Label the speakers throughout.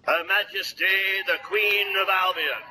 Speaker 1: Her Majesty, the Queen of Albion.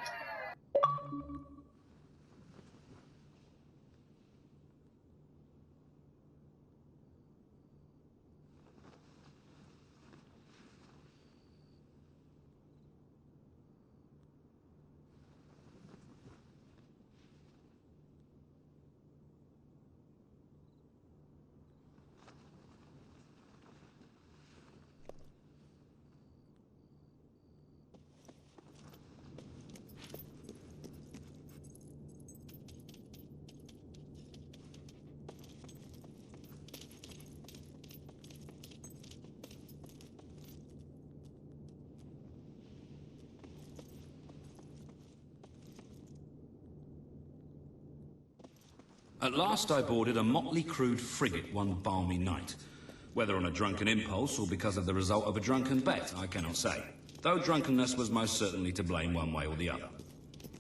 Speaker 2: At last I boarded a motley crewed frigate one balmy night. Whether on a drunken impulse or because of the result of a drunken bet, I cannot say. Though drunkenness was most certainly to blame one way or the other.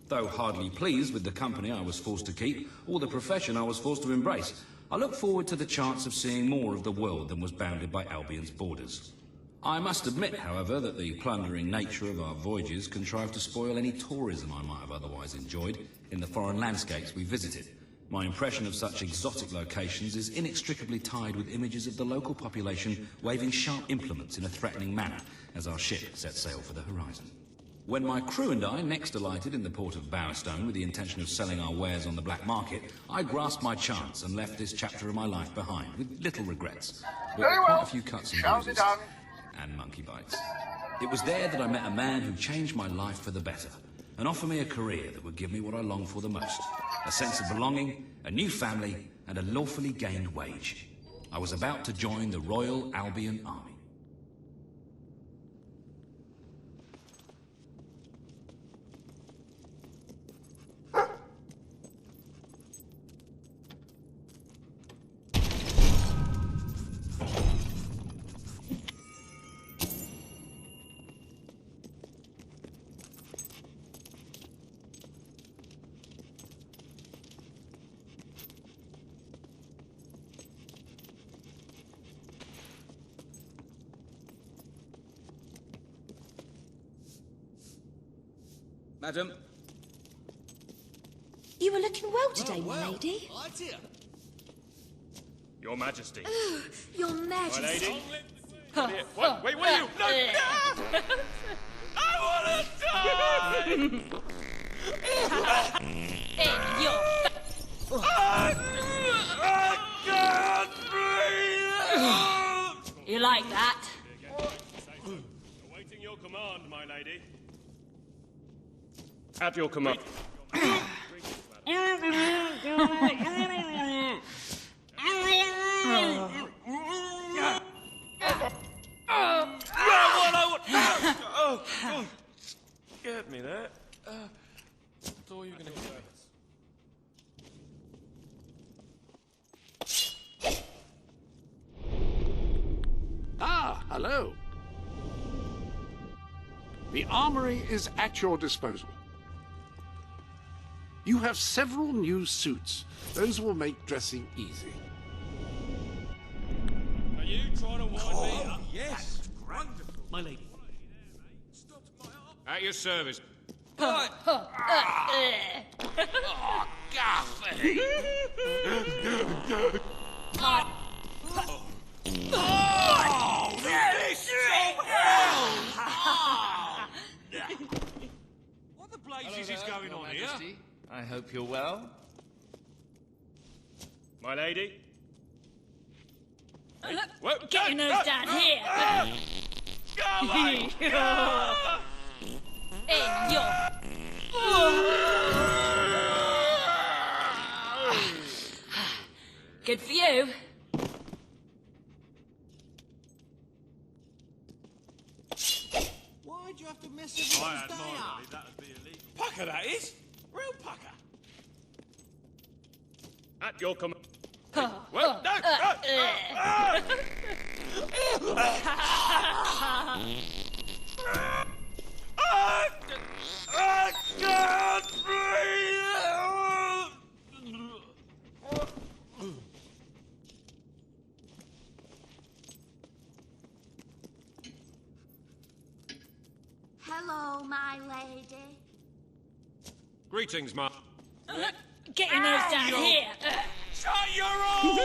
Speaker 2: Though hardly pleased with the company I was forced to keep, or the profession I was forced to embrace, I look forward to the chance of seeing more of the world than was bounded by Albion's borders. I must admit, however, that the plundering nature of our voyages contrived to spoil any tourism I might have otherwise enjoyed in the foreign landscapes we visited. My impression of such exotic locations is inextricably tied with images of the local population waving sharp implements in a threatening manner as our ship set sail for the horizon. When my crew and I next alighted in the port of Bowerstone with the intention of selling our wares on the black market, I grasped my chance and left this chapter of my life behind with little regrets, but quite a few cuts and bruises and monkey bites. It was there that I met a man who changed my life for the better and offered me a career that would give me what I longed for the most. A sense of belonging, a new family, and a lawfully gained wage. I was about to join the Royal Albion Army.
Speaker 3: Madam.
Speaker 4: You were looking well today, my lady.
Speaker 1: Your Majesty.
Speaker 4: Oh, Your Majesty.
Speaker 1: My lady.
Speaker 4: What?
Speaker 1: Wait, what are you? No! I wanna die! I can't breathe!
Speaker 4: You like that?
Speaker 1: Awaiting your command, my lady. At your command. Get me there. I thought you were going to hit me.
Speaker 5: Ah, hello. The armory is at your disposal. You have several new suits. Those will make dressing easy.
Speaker 1: Are you trying to wind me up?
Speaker 3: Yes. Wonderful. My lady.
Speaker 1: At your service.
Speaker 5: Oh, Guffy! Oh, really strong
Speaker 3: What the blazes is going on here?
Speaker 6: I hope you're well.
Speaker 1: My lady.
Speaker 4: Get your nose down here.
Speaker 1: Come on!
Speaker 4: In your... Good for you.
Speaker 3: Why'd you have to mess with
Speaker 1: I
Speaker 3: me
Speaker 1: had
Speaker 3: stay
Speaker 1: mine,
Speaker 3: up?
Speaker 1: lady. That'd be illegal.
Speaker 3: Pucker, that is. Real pucker.
Speaker 1: At your command. I can't breathe!
Speaker 7: my lady.
Speaker 1: Greetings, Ma.
Speaker 4: Get your nose down here.
Speaker 3: Shut your hole!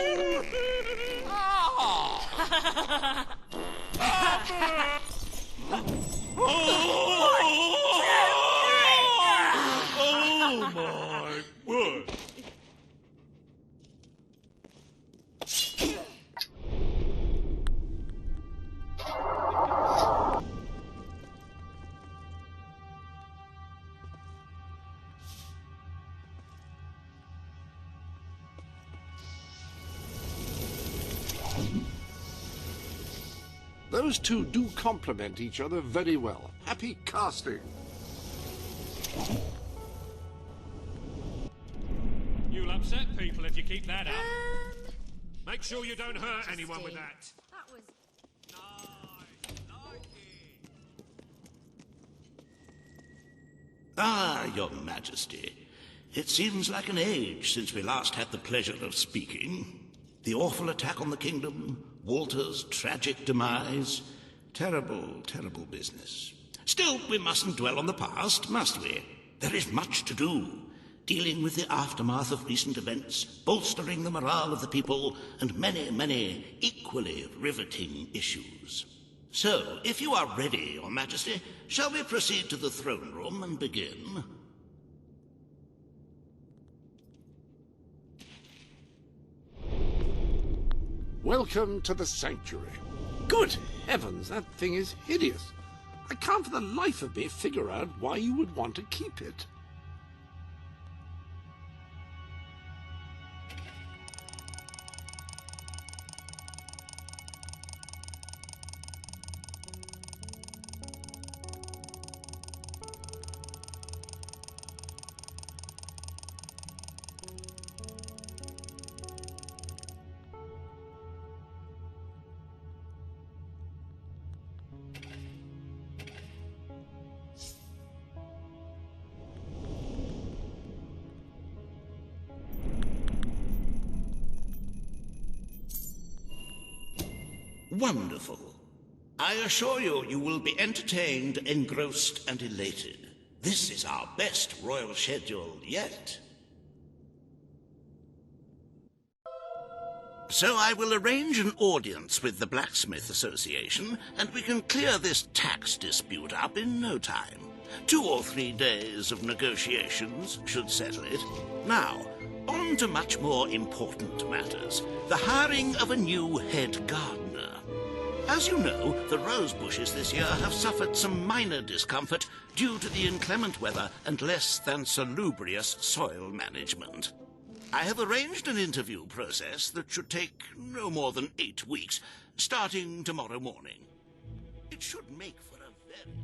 Speaker 1: Oh my word!
Speaker 5: Those two do complement each other very well. Happy casting.
Speaker 3: You'll upset people if you keep that up. Make sure you don't hurt anyone with that.
Speaker 7: That was...
Speaker 8: Ah, Your Majesty. It seems like an age since we last had the pleasure of speaking. The awful attack on the kingdom, Walter's tragic demise. Terrible, terrible business. Still, we mustn't dwell on the past, must we? There is much to do. Dealing with the aftermath of recent events, bolstering the morale of the people, and many, many equally riveting issues. So, if you are ready, Your Majesty, shall we proceed to the throne room and begin?
Speaker 5: Welcome to the sanctuary. Good heavens, that thing is hideous. I can't for the life of me figure out why you would want to keep it.
Speaker 8: Wonderful. I assure you, you will be entertained, engrossed, and elated. This is our best royal schedule yet. So I will arrange an audience with the Blacksmith Association, and we can clear this tax dispute up in no time. 2 or 3 days of negotiations should settle it. Now, on to much more important matters. The hiring of a new head gardener. As you know, the rose bushes this year have suffered some minor discomfort due to the inclement weather and less than salubrious soil management. I have arranged an interview process that should take no more than 8 weeks, starting tomorrow morning. It should make for a very...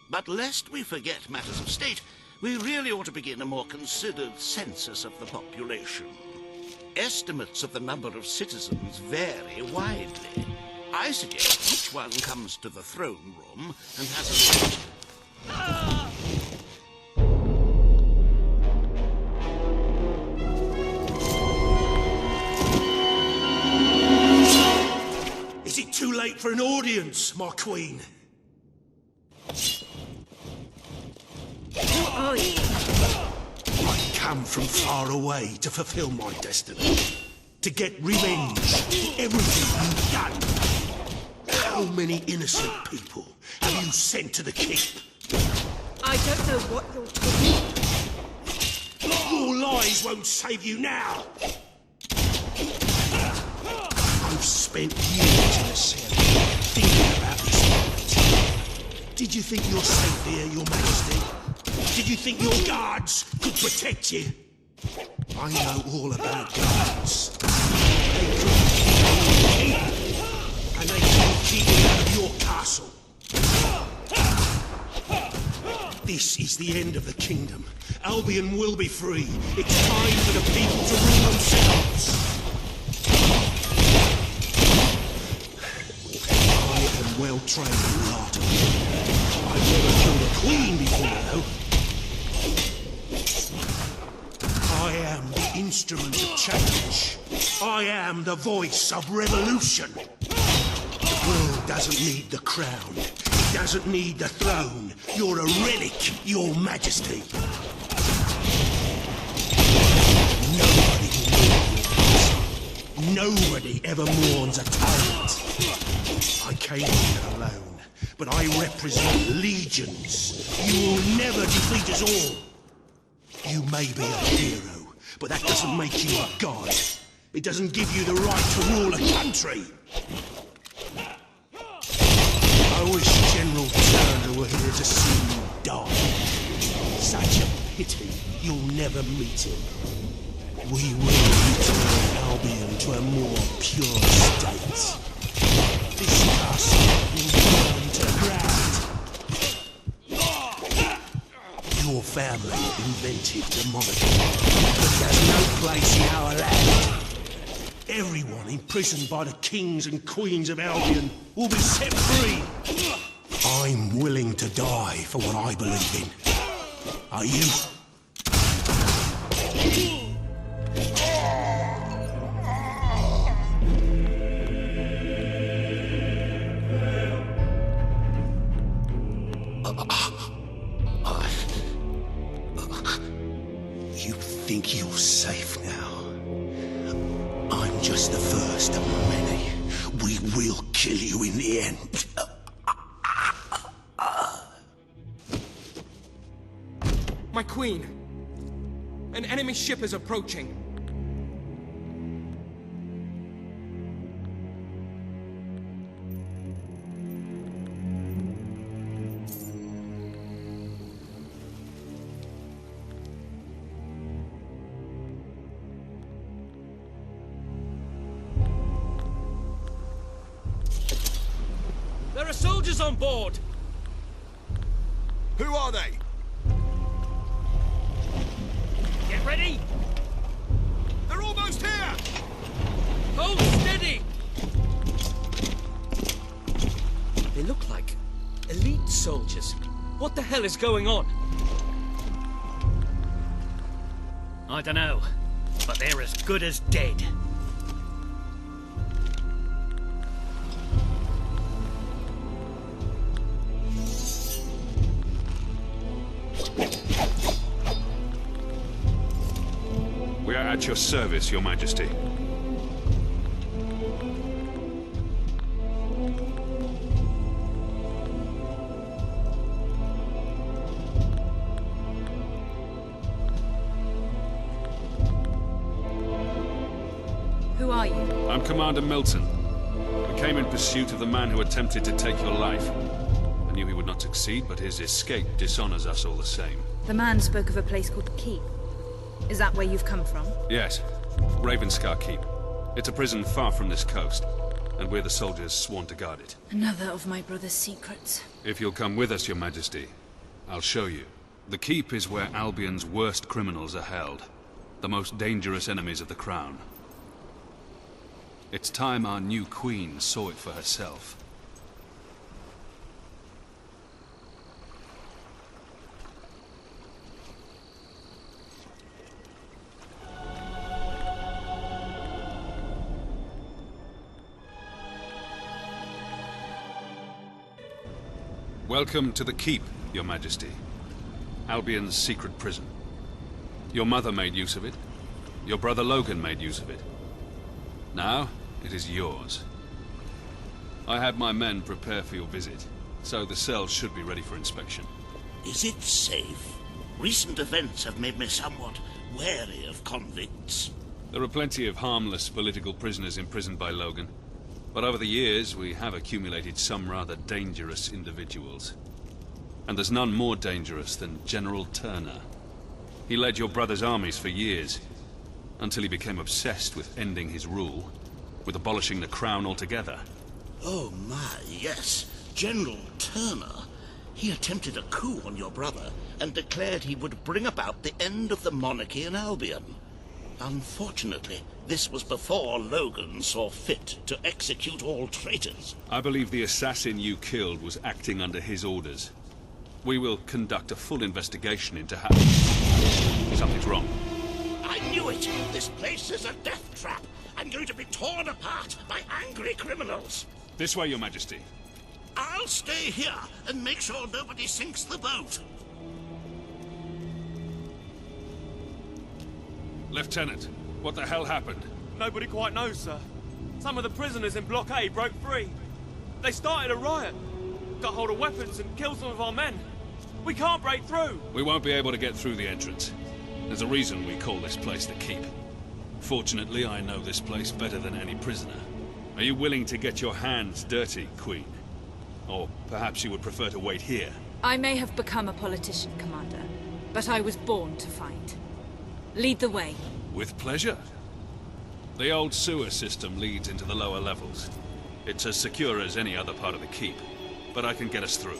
Speaker 8: But lest we forget matters of state, we really ought to begin a more considered census of the population. Estimates of the number of citizens vary widely. I suggest each one comes to the throne room and has a...
Speaker 3: Is it too late for an audience, my queen? I come from far away to fulfill my destiny. To get revenge for everything you've done. How many innocent people have you sent to the keep?
Speaker 4: I don't know what you're talking about.
Speaker 3: Your lies won't save you now. I've spent years in a cell thinking about this fight. Did you think you're safe here, Your Majesty? Did you think your guards could protect you? I know all about guards. They couldn't keep you in, and they can't keep you out of your castle. This is the end of the kingdom. Albion will be free. It's time for the people to rule themselves. I am well trained in the art of war. I've never killed a queen before, though. I am the instrument of change. I am the voice of revolution. The world doesn't need the crown. It doesn't need the throne. You're a relic, Your Majesty. Nobody will mourn your passing. Nobody ever mourns a tyrant. I came here alone, but I represent legions. You will never defeat us all. You may be a hero, but that doesn't make you a god. It doesn't give you the right to rule a country. I wish General Turner were here to see you die. Such a pity you'll never meet him. We will return Albion to a more pure state. This castle will burn to the ground. Your family invented the monarchy, but there's no place in our land. Everyone imprisoned by the kings and queens of Albion will be set free. I'm willing to die for what I believe in. Are you? You think you're safe now? I'm just the first of many. We will kill you in the end.
Speaker 7: My queen! An enemy ship is approaching.
Speaker 6: There are soldiers on board!
Speaker 9: Who are they?
Speaker 6: Get ready!
Speaker 9: They're almost here!
Speaker 6: Hold steady!
Speaker 7: They look like elite soldiers. What the hell is going on?
Speaker 6: I don't know, but they're as good as dead.
Speaker 10: We are at your service, Your Majesty.
Speaker 4: Who are you?
Speaker 10: I'm Commander Milton. We came in pursuit of the man who attempted to take your life. I knew he would not succeed, but his escape dishonors us all the same.
Speaker 4: The man spoke of a place called Keep. Is that where you've come from?
Speaker 10: Yes. Ravenscar Keep. It's a prison far from this coast, and we're the soldiers sworn to guard it.
Speaker 4: Another of my brother's secrets.
Speaker 10: If you'll come with us, Your Majesty, I'll show you. The Keep is where Albion's worst criminals are held. The most dangerous enemies of the Crown. It's time our new queen saw it for herself. Welcome to the Keep, Your Majesty. Albion's secret prison. Your mother made use of it. Your brother Logan made use of it. Now, it is yours. I had my men prepare for your visit, so the cells should be ready for inspection.
Speaker 8: Is it safe? Recent events have made me somewhat wary of convicts.
Speaker 10: There are plenty of harmless political prisoners imprisoned by Logan. But over the years, we have accumulated some rather dangerous individuals. And there's none more dangerous than General Turner. He led your brother's armies for years. until he became obsessed with ending his rule, with abolishing the crown altogether.
Speaker 8: Oh my, yes. General Turner. He attempted a coup on your brother and declared he would bring about the end of the monarchy in Albion. Unfortunately, this was before Logan saw fit to execute all traitors.
Speaker 10: I believe the assassin you killed was acting under his orders. We will conduct a full investigation into how... Something's wrong.
Speaker 8: I knew it! This place is a death trap! I'm going to be torn apart by angry criminals!
Speaker 10: This way, Your Majesty.
Speaker 8: I'll stay here and make sure nobody sinks the boat!
Speaker 10: Lieutenant, what the hell happened?
Speaker 1: Nobody quite knows, sir. Some of the prisoners in Block A broke free. They started a riot, got hold of weapons and killed some of our men. We can't break through!
Speaker 10: We won't be able to get through the entrance. There's a reason we call this place the Keep. Fortunately, I know this place better than any prisoner. Are you willing to get your hands dirty, Queen? Or perhaps you would prefer to wait here?
Speaker 4: I may have become a politician, Commander, but I was born to fight. Lead the way.
Speaker 10: With pleasure. The old sewer system leads into the lower levels. It's as secure as any other part of the Keep, but I can get us through.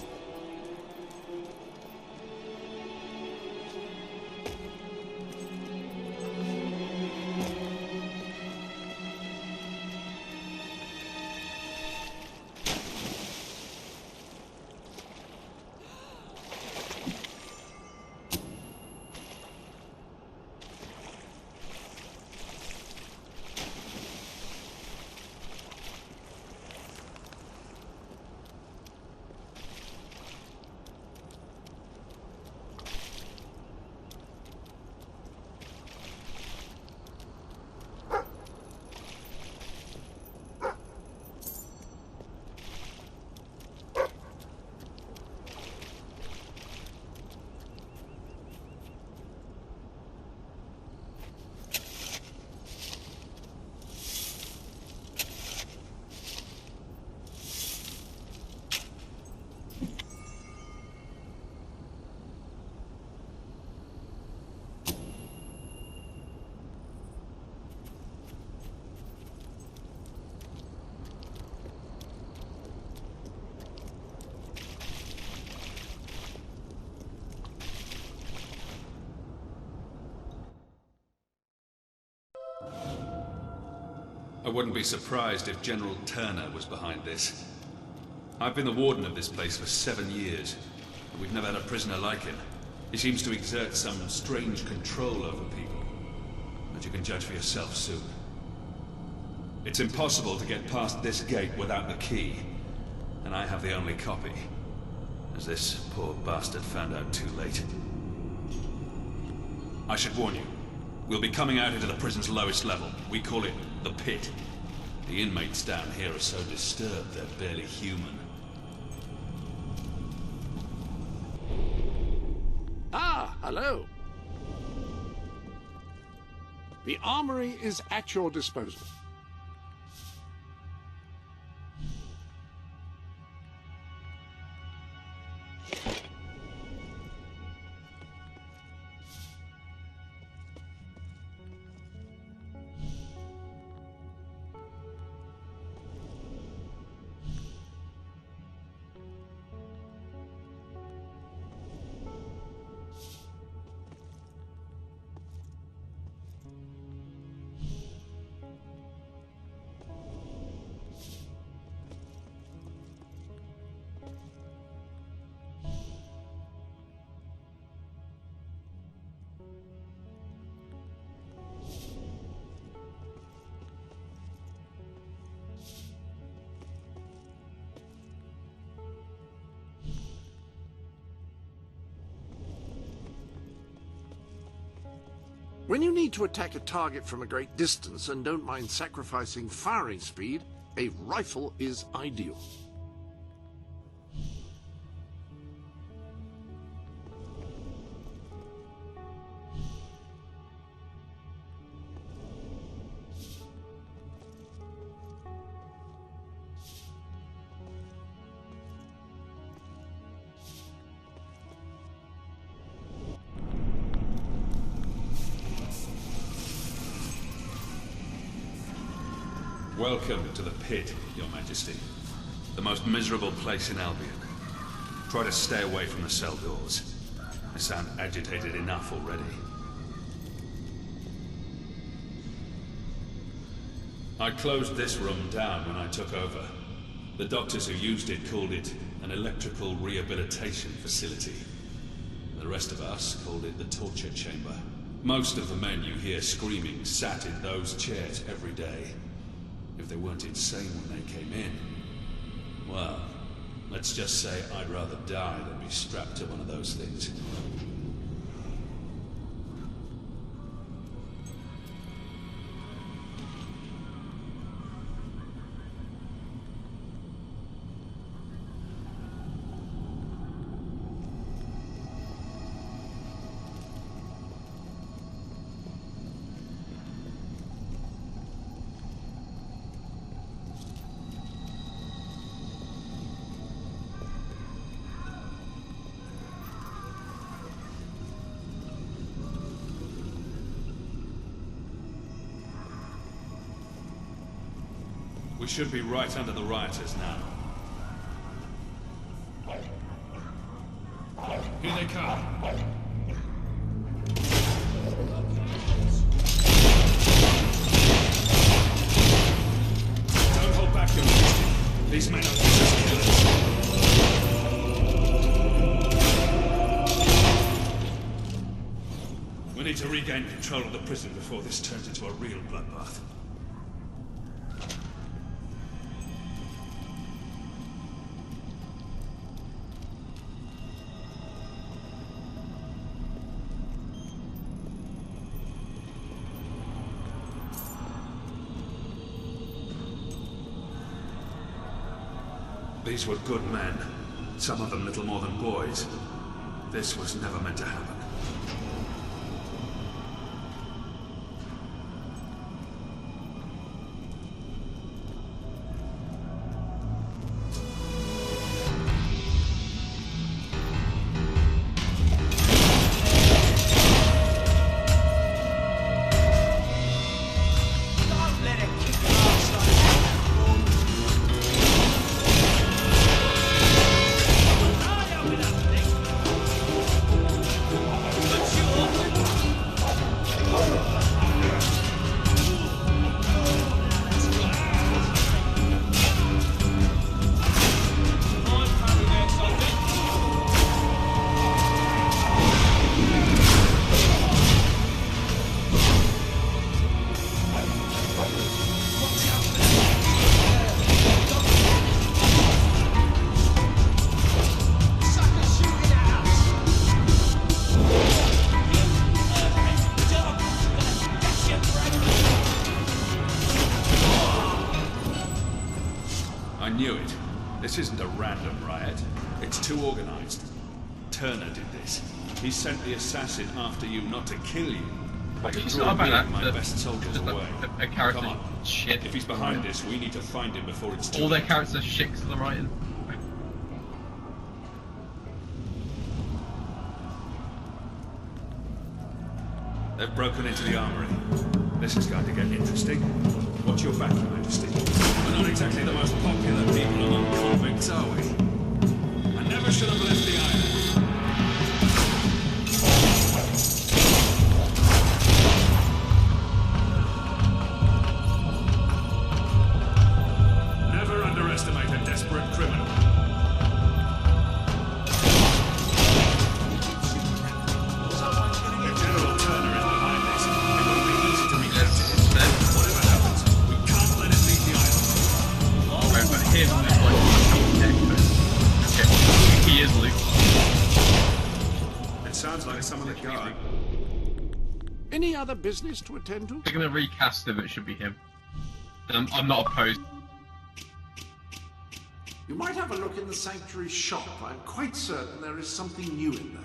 Speaker 10: I wouldn't be surprised if General Turner was behind this. I've been the warden of this place for 7 years, and we've never had a prisoner like him. He seems to exert some strange control over people, but you can judge for yourself soon. It's impossible to get past this gate without the key, and I have the only copy, as this poor bastard found out too late. I should warn you, we'll be coming out into the prison's lowest level. We call it the Pit. The inmates down here are so disturbed they're barely human.
Speaker 5: Ah, hello. The armory is at your disposal. When you need to attack a target from a great distance and don't mind sacrificing firing speed, a rifle is ideal.
Speaker 10: Welcome to the pit, Your Majesty. The most miserable place in Albion. Try to stay away from the cell doors. I sound agitated enough already. I closed this room down when I took over. The doctors who used it called it an electrical rehabilitation facility. The rest of us called it the torture chamber. Most of the men you hear screaming sat in those chairs every day. If they weren't insane when they came in, well, let's just say I'd rather die than be strapped to one of those things. We should be right under the rioters now. Here they come. Don't hold back, Your Majesty. These men are vicious killers. We need to regain control of the prison before this turns into a real bloodbath. These were good men, some of them little more than boys. This was never meant to happen. This isn't a random riot. It's too organized. Turner did this. He sent the assassin after you not to kill you. But to draw me and my best soldiers away.
Speaker 11: A character
Speaker 10: Come on.
Speaker 11: shit.
Speaker 10: If he's behind this, we need to find him before it's too
Speaker 11: All their
Speaker 10: late.
Speaker 11: characters are shit to the writing.
Speaker 10: They've broken into the armory. This is going to get interesting. Watch your back, Your Majesty. We're not exactly the most popular people among convicts, are we? I never should have left the island. Never underestimate a desperate criminal. If General Turner is behind this, it won't be easy to recapture him. Whatever happens, we can't let him leave the island.
Speaker 11: Right, but him is like okay, he is Luke.
Speaker 10: It sounds like some of the guard.
Speaker 5: Any other business to attend to?
Speaker 11: They're gonna recast him, it should be him. I'm not opposed.
Speaker 5: You might have a look in the Sanctuary shop. I'm quite certain there is something new in there.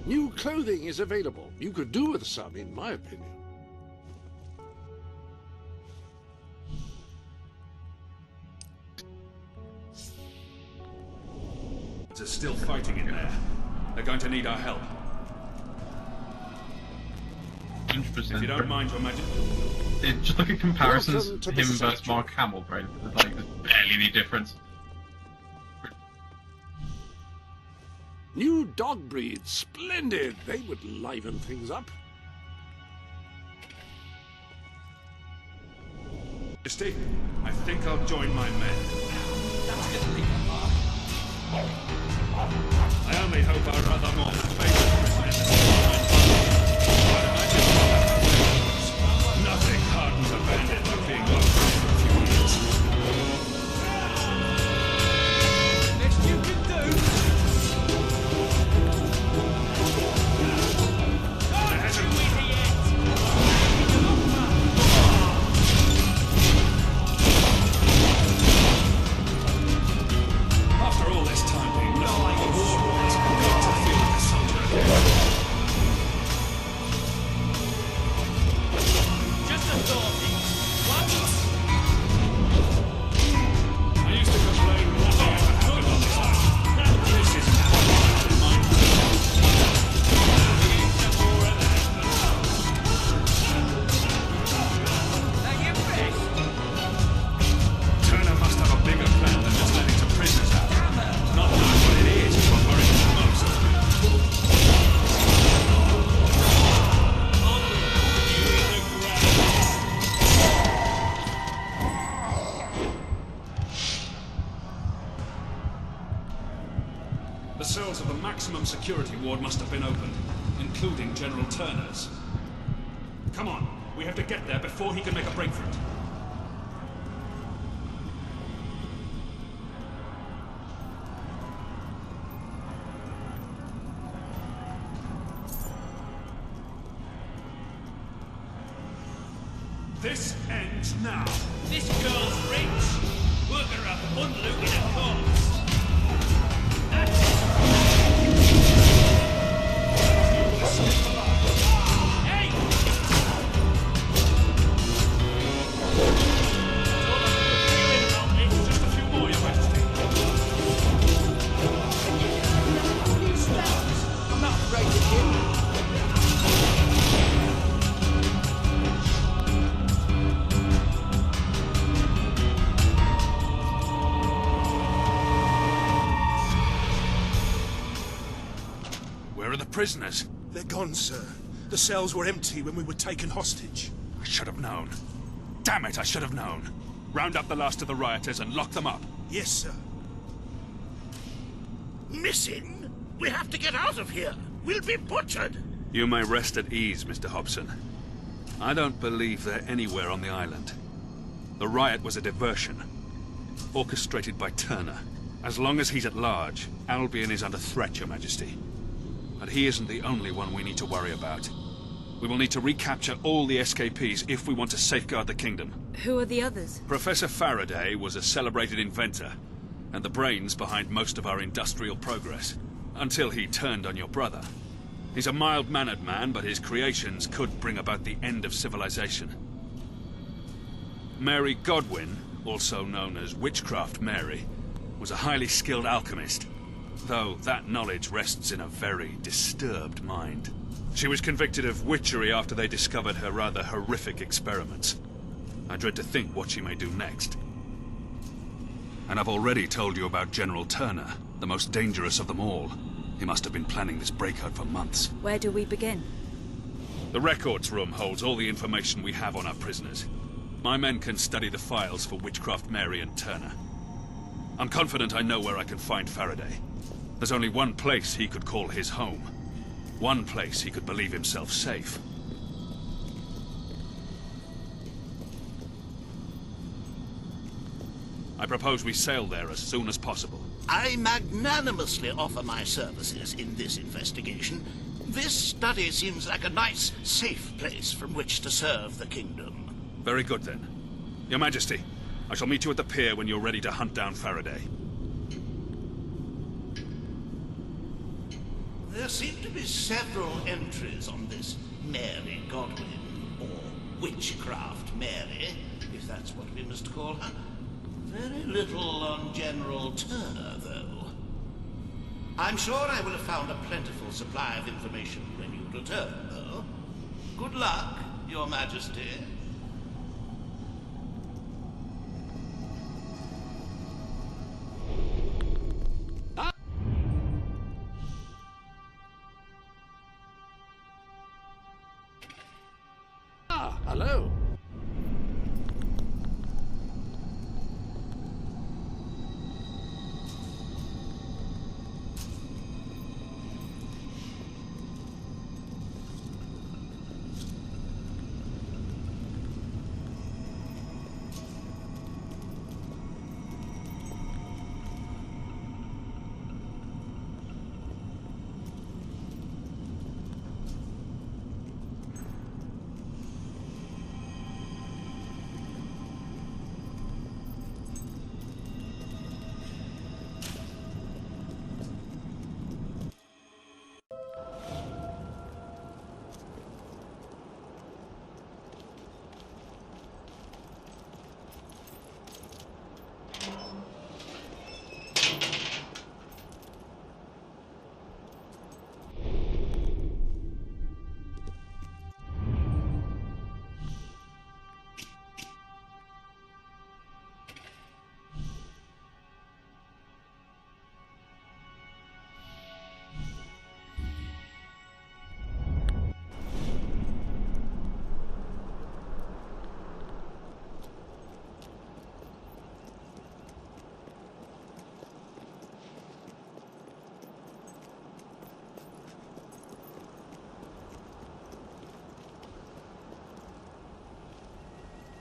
Speaker 5: New clothing is available. You could do with some, in my opinion.
Speaker 10: They're still fighting in there. They're going to need our help.
Speaker 11: prison.
Speaker 10: If you don't mind, Your Majesty.
Speaker 11: Just look at comparisons,
Speaker 5: Welcome to
Speaker 11: him
Speaker 5: the
Speaker 11: versus
Speaker 5: sanctuary.
Speaker 11: Mark Hamill, bro. Like, there's barely any difference.
Speaker 5: New dog breed, splendid. They would liven things up.
Speaker 10: Majesty, I think I'll join my men. I only hope our other more faithful prisoners nothing hardens a bandit like being locked for a few years.
Speaker 1: Best you can do.
Speaker 10: There hasn't After all this time being nothing but war wounds, I've got to feel like a soldier again.
Speaker 1: Just a thought. What?
Speaker 10: I used to complain nothing ever happened on this island. This is mine. Turner must have a bigger plan than just letting some prisoners out. Not knowing what it is what worries me most. The cells of the maximum security ward must have been opened, including General Turner's. Come on, we have to get there before he can make a break for it. This ends now.
Speaker 1: This girl's rich. Work her up, unlooting a corpse. Hey!
Speaker 10: Just a few more, Your Majesty.
Speaker 3: I'm not afraid of him.
Speaker 10: Where are the prisoners?
Speaker 3: They're gone, sir. The cells were empty when we were taken hostage.
Speaker 10: I should have known. Damn it, I should have known. Round up the last of the rioters and lock them up.
Speaker 3: Yes, sir.
Speaker 8: Missing? We have to get out of here. We'll be butchered.
Speaker 10: You may rest at ease, Mr. Hobson. I don't believe they're anywhere on the island. The riot was a diversion, orchestrated by Turner. As long as he's at large, Albion is under threat, Your Majesty. But he isn't the only one we need to worry about. We will need to recapture all the escapees if we want to safeguard the kingdom.
Speaker 4: Who are the others?
Speaker 10: Professor Faraday was a celebrated inventor, and the brains behind most of our industrial progress. Until he turned on your brother. He's a mild-mannered man, but his creations could bring about the end of civilization. Mary Godwin, also known as Witchcraft Mary, was a highly skilled alchemist, though that knowledge rests in a very disturbed mind. She was convicted of witchery after they discovered her rather horrific experiments. I dread to think what she may do next. And I've already told you about General Turner, the most dangerous of them all. He must have been planning this breakout for months.
Speaker 4: Where do we begin?
Speaker 10: The records room holds all the information we have on our prisoners. My men can study the files for Witchcraft Mary and Turner. I'm confident I know where I can find Faraday. There's only one place he could call his home. One place he could believe himself safe. I propose we sail there as soon as possible.
Speaker 8: I magnanimously offer my services in this investigation. This study seems like a nice, safe place from which to serve the kingdom.
Speaker 10: Very good, then. Your Majesty, I shall meet you at the pier when you're ready to hunt down Faraday.
Speaker 8: There seem to be several entries on this Mary Godwin, or Witchcraft Mary, if that's what we must call her. Very little on General Turner, though. I'm sure I will have found a plentiful supply of information when you return, though. Good luck, Your Majesty.
Speaker 5: Hello.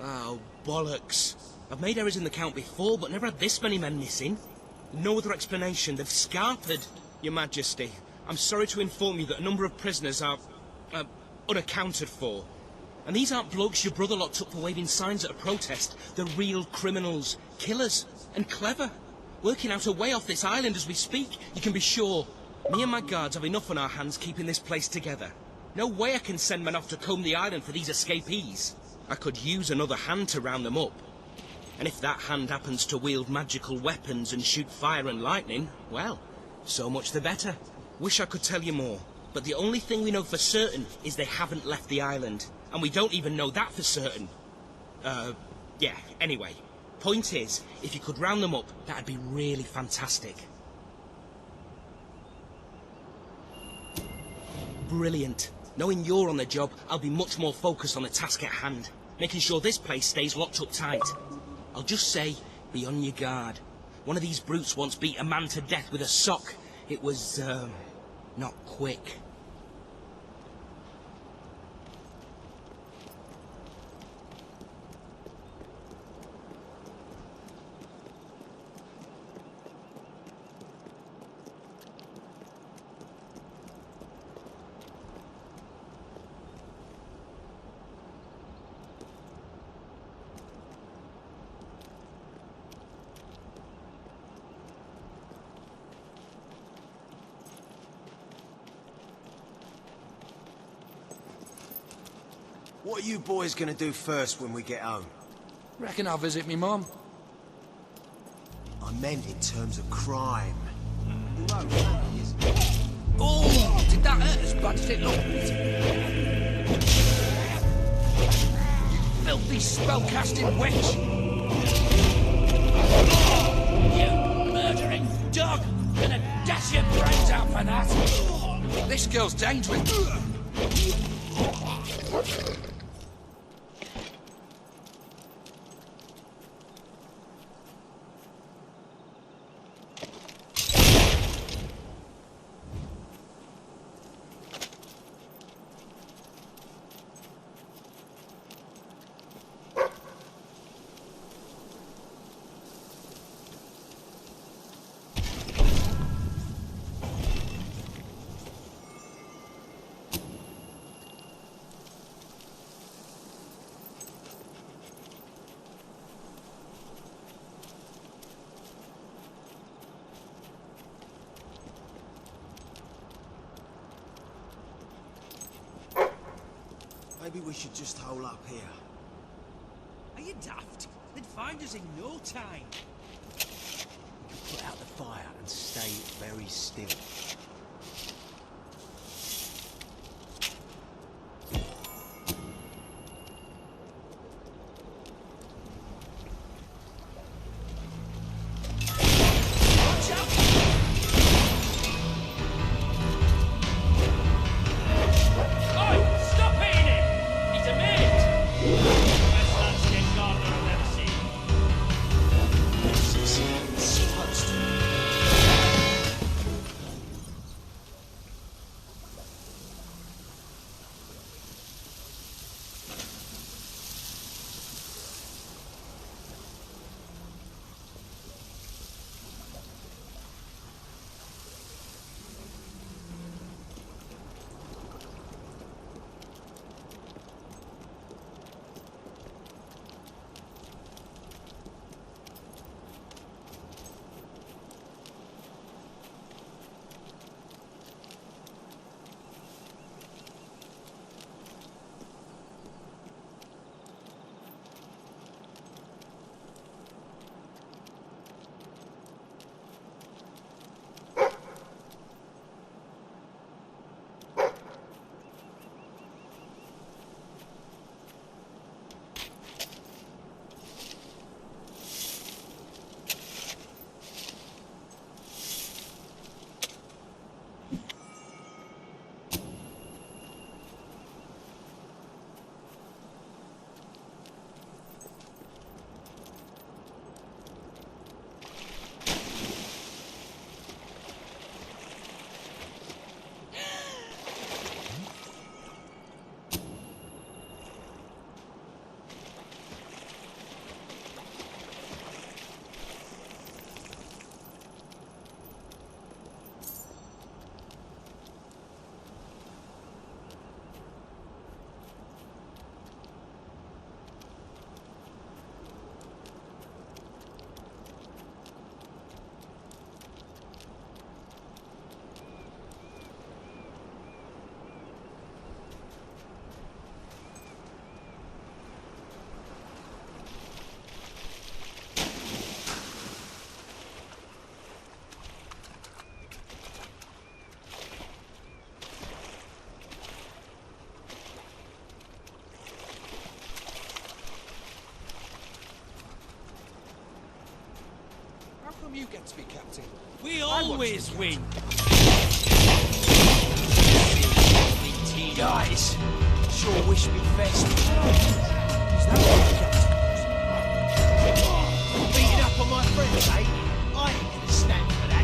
Speaker 7: Oh, bollocks. I've made errors in the count before, but never had this many men missing. No other explanation. They've scarpered, Your Majesty. I'm sorry to inform you that a number of prisoners are unaccounted for. And these aren't blokes your brother locked up for waving signs at a protest. They're real criminals, killers, and clever. Working out a way off this island as we speak, you can be sure. Me and my guards have enough on our hands keeping this place together. No way I can send men off to comb the island for these escapees. I could use another hand to round them up. And if that hand happens to wield magical weapons and shoot fire and lightning, well, so much the better. Wish I could tell you more, but the only thing we know for certain is they haven't left the island. And we don't even know that for certain. Yeah, anyway. Point is, if you could round them up, that'd be really fantastic. Brilliant. Knowing you're on the job, I'll be much more focused on the task at hand, making sure this place stays locked up tight. I'll just say, be on your guard. One of these brutes once beat a man to death with a sock. It was, not quick.
Speaker 12: What are you boys gonna do first when we get home?
Speaker 13: Reckon I'll visit me mum.
Speaker 12: I meant in terms of crime.
Speaker 13: Oh, did that hurt as bad as it looked? Filthy spellcasting witch! You murdering dog! Gonna dash your brains out for that! This girl's dangerous.
Speaker 12: Maybe we should just hole up here.
Speaker 7: Are you daft? They'd find us in no time.
Speaker 12: Put out the fire and stay very still.
Speaker 13: come you get to be captain?
Speaker 12: We always win.
Speaker 13: Guys, sure wish me best. Is that what captain? Beating up on my friends, eh? I ain't gonna stand for that.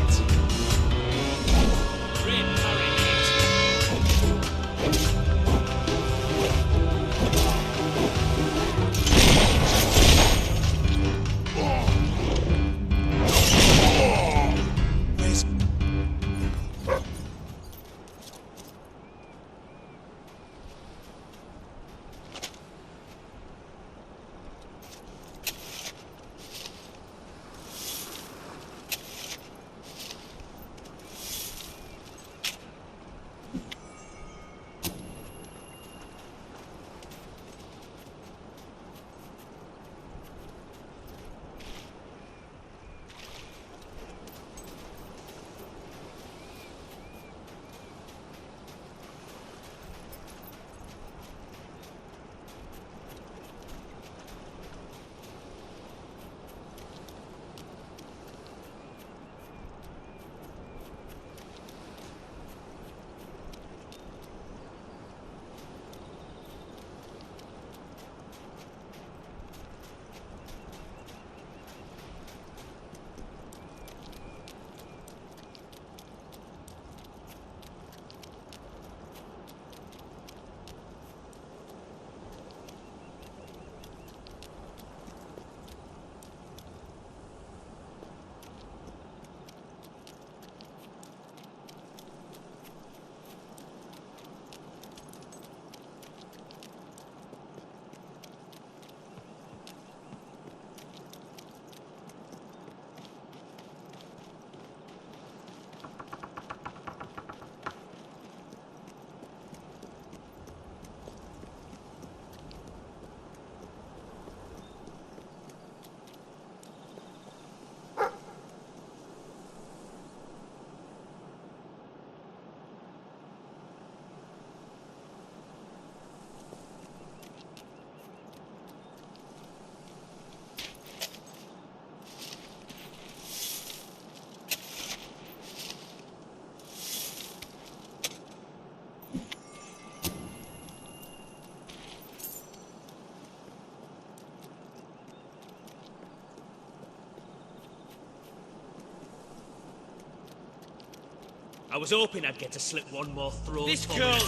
Speaker 12: I was hoping I'd get to slip one more throat.
Speaker 6: This
Speaker 12: for
Speaker 6: girl's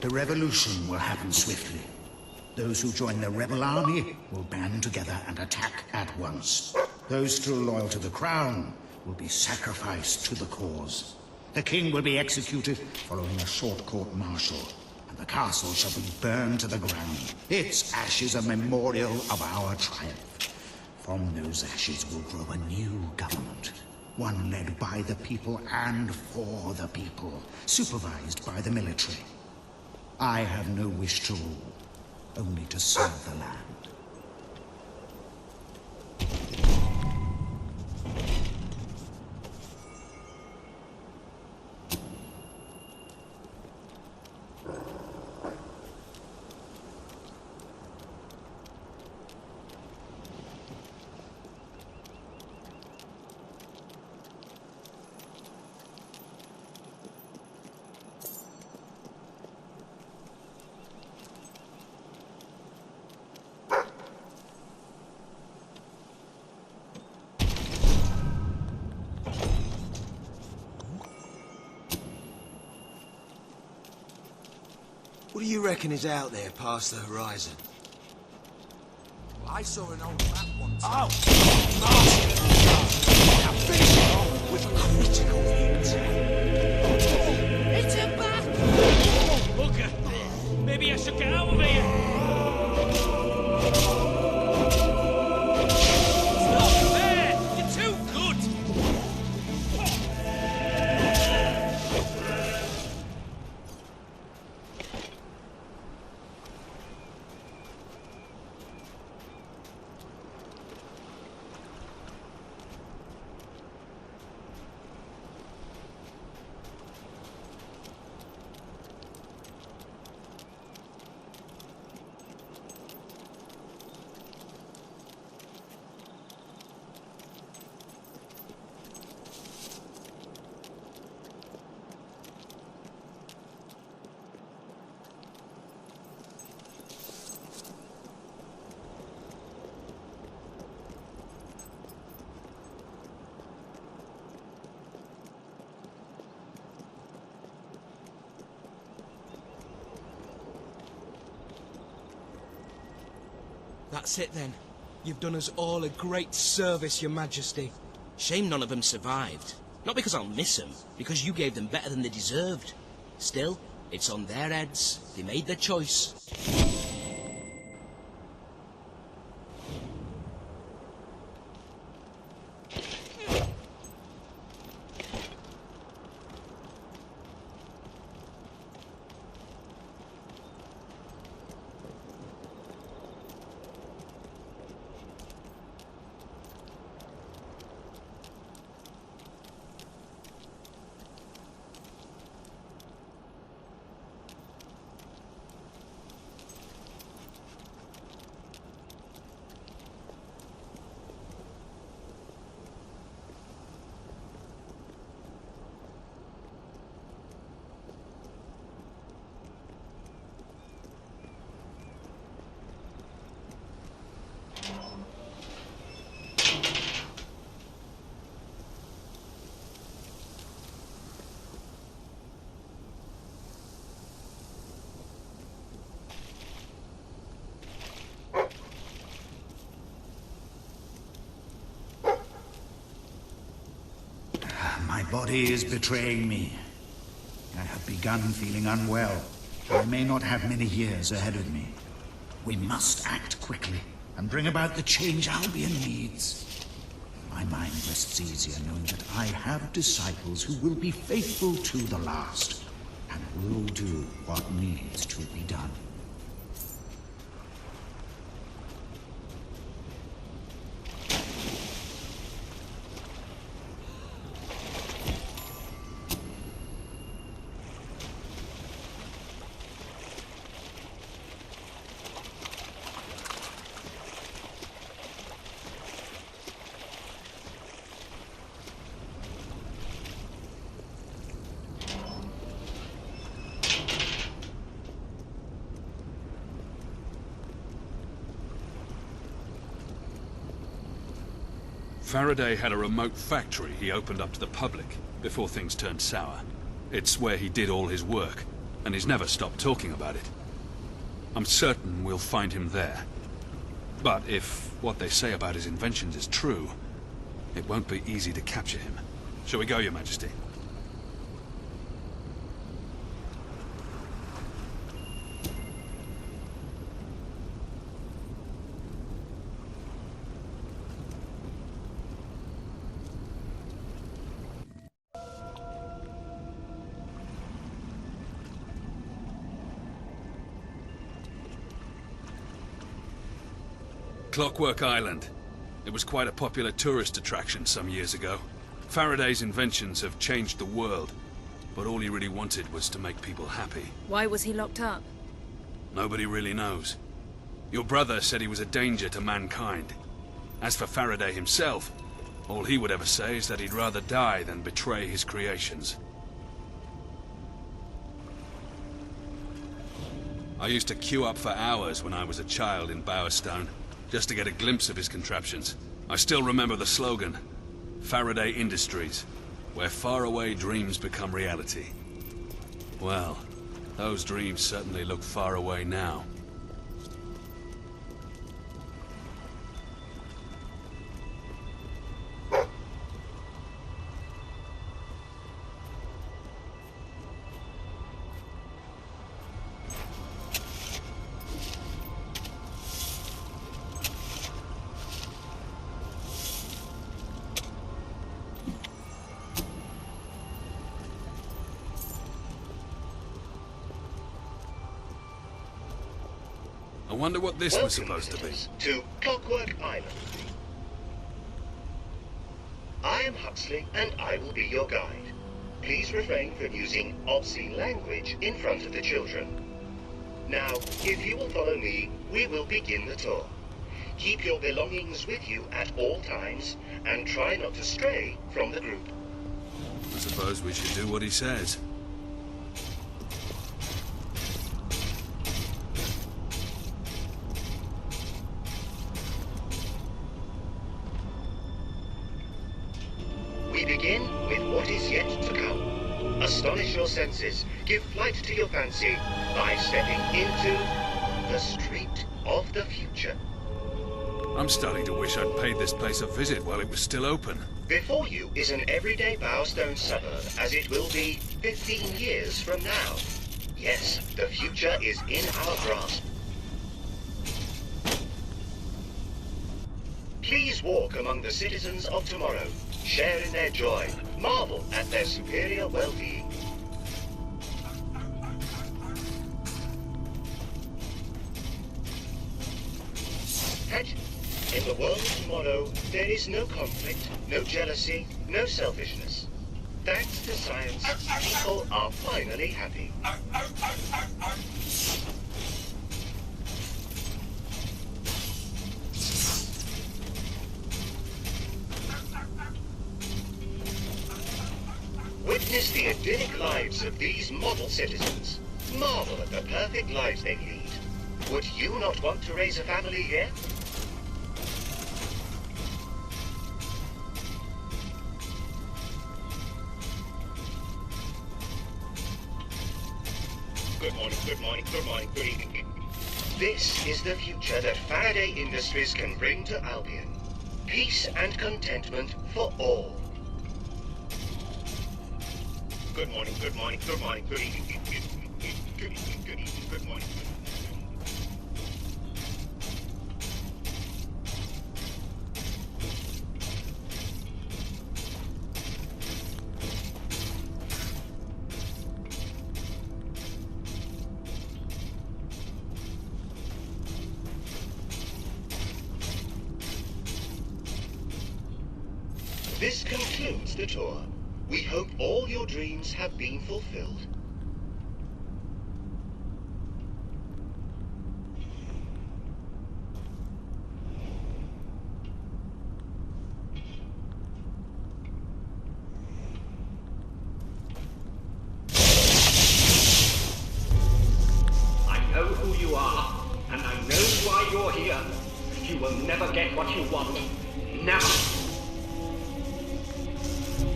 Speaker 14: The revolution will happen swiftly. Those who join the rebel army will band together and attack at once. Those still loyal to the crown will be sacrificed to the cause. The king will be executed following a short court-martial, and the castle shall be burned to the ground. Its ashes a memorial of our triumph. From those ashes will grow a new government. One led by the people and for the people, supervised by the military. I have no wish to rule, only to serve the land.
Speaker 12: What do you reckon is out there past the horizon?
Speaker 13: Well, I saw an old map one time.
Speaker 12: Oh!
Speaker 13: Now finish it off with a critical hit.
Speaker 6: It's a back! Bugger! Maybe I should get out of here! Stop there! You're too good!
Speaker 7: That's it then. You've done us all a great service, Your Majesty. Shame none of them survived. Not because I'll miss them, because you gave them better than they deserved. Still, it's on their heads. They made their choice.
Speaker 14: My body is betraying me. I have begun feeling unwell. I may not have many years ahead of me. We must act quickly and bring about the change Albion needs. My mind rests easier knowing that I have disciples who will be faithful to the last and will do what needs to be done.
Speaker 10: Faraday had a remote factory he opened up to the public before things turned sour. It's where he did all his work, and he's never stopped talking about it. I'm certain we'll find him there. But if what they say about his inventions is true, it won't be easy to capture him. Shall we go, Your Majesty? Clockwork Island. It was quite a popular tourist attraction some years ago. Faraday's inventions have changed the world, but all he really wanted was to make people happy.
Speaker 4: Why was he locked up?
Speaker 10: Nobody really knows. Your brother said he was a danger to mankind. As for Faraday himself, all he would ever say is that he'd rather die than betray his creations. I used to queue up for hours when I was a child in Bowerstone, just to get a glimpse of his contraptions. I still remember the slogan, Faraday Industries, where faraway dreams become reality. Well, those dreams certainly look far away now. I wonder what this was supposed to be.
Speaker 15: To Clockwork Island. I am Huxley, and I will be your guide. Please refrain from using obscene language in front of the children. Now, if you will follow me, we will begin the tour. Keep your belongings with you at all times, and try not to stray from the group.
Speaker 10: I suppose we should do what he says.
Speaker 15: We begin with what is yet to come. Astonish your senses, give flight to your fancy by stepping into the street of the future.
Speaker 10: I'm starting to wish I'd paid this place a visit while it was still open.
Speaker 15: Before you is an everyday Bowerstone suburb, as it will be 15 years from now. Yes, the future is in our grasp. Please walk among the citizens of tomorrow, share in their joy, marvel at their superior well-being. In the world of tomorrow, there is no conflict, no jealousy, no selfishness. Thanks to science, people are finally happy. Witness the idyllic lives of these model citizens. Marvel at the perfect lives they lead. Would you not want to raise a family here? Good morning, good morning, good morning, good evening. This is the future that Faraday Industries can bring to Albion. Peace and contentment for all. Good morning, good morning, good morning, good evening, good evening, good evening, good morning. This concludes the tour. We hope all your dreams have been fulfilled.
Speaker 16: I know who you are, and I know why you're here. You will never get what you want. Never.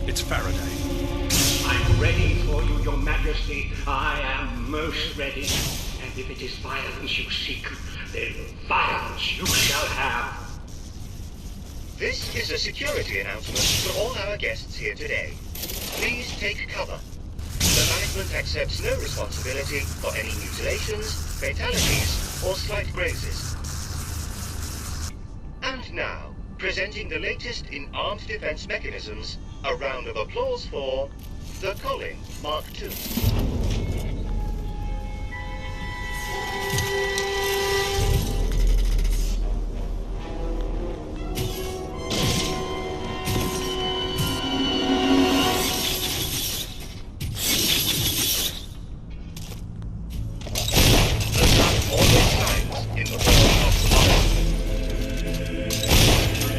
Speaker 10: It's Faraday.
Speaker 16: I'm ready for you, Your Majesty. I am most ready. And if it is violence you seek, then violence you shall have.
Speaker 15: This is a security announcement for all our guests here today. Please take cover. The management accepts no responsibility for any mutilations, fatalities, or slight grazes. And now, presenting the latest in armed defense mechanisms, a round of applause for the Colin Mark II.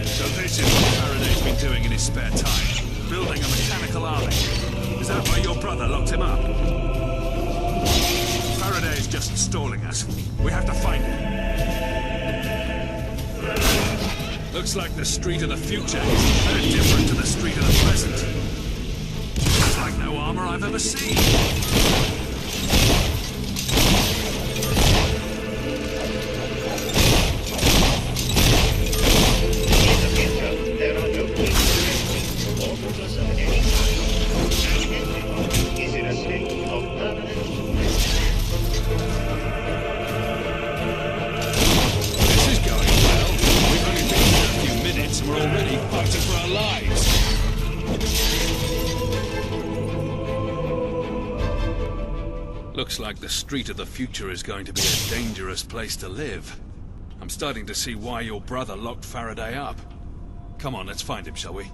Speaker 10: So this is what Faraday's been doing in his spare time. Building a mechanical army. Is that why your brother locked him up? Faraday's just stalling us. We have to find him. Looks like the street of the future is very different to the street of the present. It's like no armor I've ever seen. We're already fighting for our lives. Looks like the street of the future is going to be a dangerous place to live. I'm starting to see why your brother locked Faraday up. Come on, let's find him, shall we?